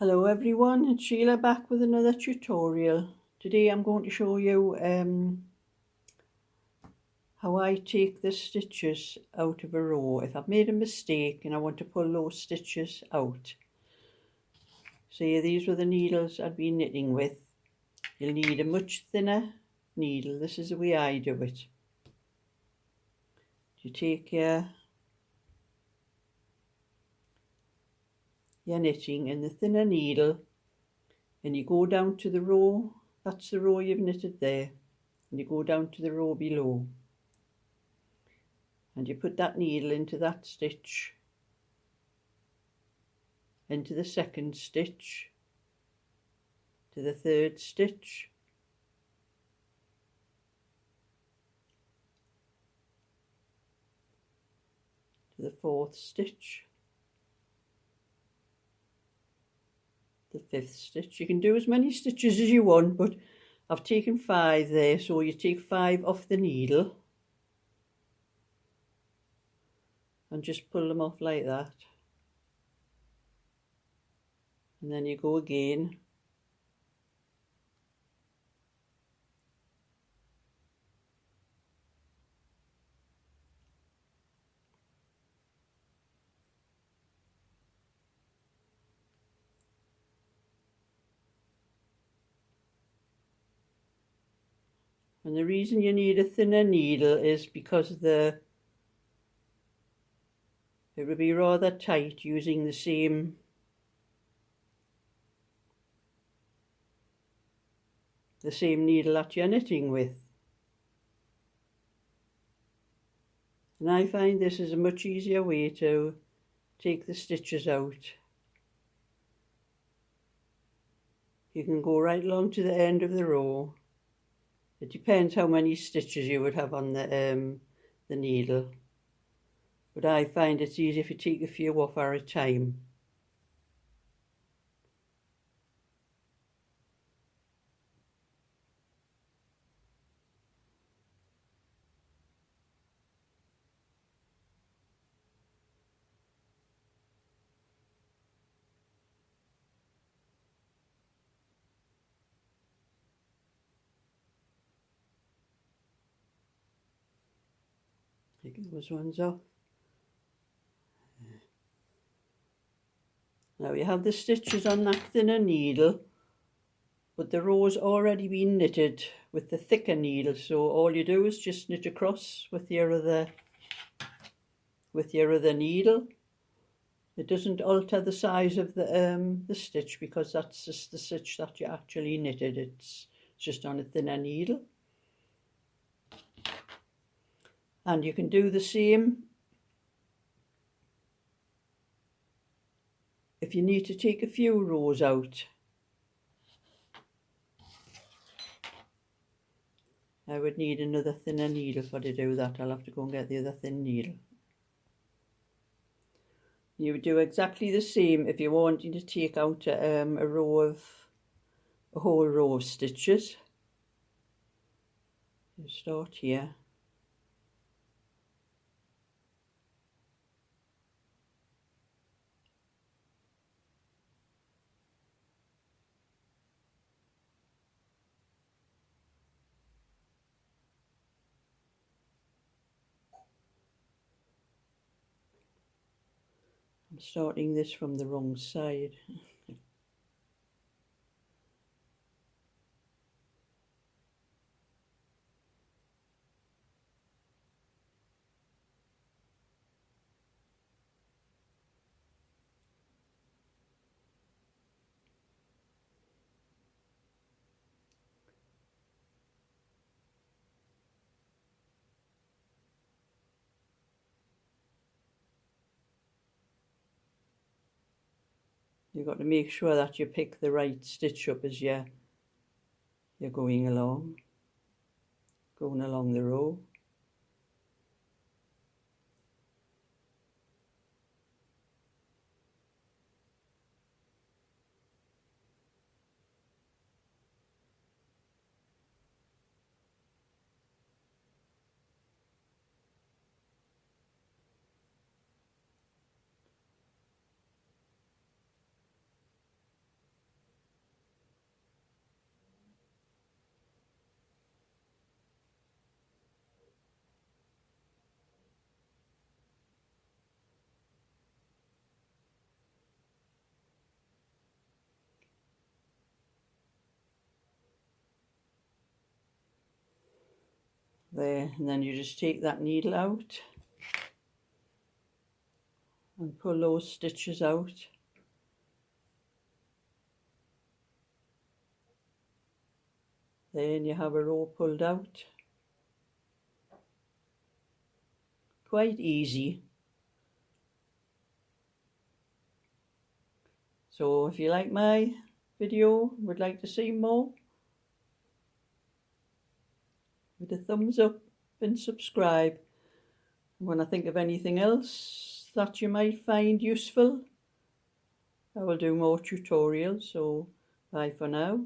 Hello everyone, it's Sheila back with another tutorial. Today I'm going to show you how I take the stitches out of a row. If I've made a mistake and I want to pull those stitches out. Say these were the needles I'd been knitting with. You'll need a much thinner needle. This is the way I do it. You take your knitting and the thinner needle and you go down to the row. That's the row you've knitted there. And you go down to the row below. And you put that needle into that stitch, into the second stitch, to the third stitch, to the fourth stitch, the fifth stitch. You can do as many stitches as you want, but I've taken 5 there, so you take 5 off the needle and just pull them off like that. And then you go again. And the reason you need a thinner needle is because it would be rather tight using the same needle that you're knitting with. And I find this is a much easier way to take the stitches out. You can go right along to the end of the row. It depends how many stitches you would have on the needle. But I find it's easier if you take a few off at a time. Taking those ones off. Now you have the stitches on that thinner needle, but the row's already been knitted with the thicker needle, so all you do is just knit across with your other needle. It doesn't alter the size of the stitch because that's just the stitch that you actually knitted. It's just on a thinner needle. And you can do the same if you need to take a few rows out. I would need another thinner needle for to do that. I'll have to go and get the other thin needle. You would do exactly the same if you wanted to take out a whole row of stitches. You start here. I'm starting this from the wrong side. You've got to make sure that you pick the right stitch up as you're going along the row. there, and then you just take that needle out and pull those stitches out. Then you have a row pulled out. Quite easy. So if you like my video, would like to see more, with a thumbs up and subscribe. When I think of anything else that you might find useful, I will do more tutorials. So bye for now.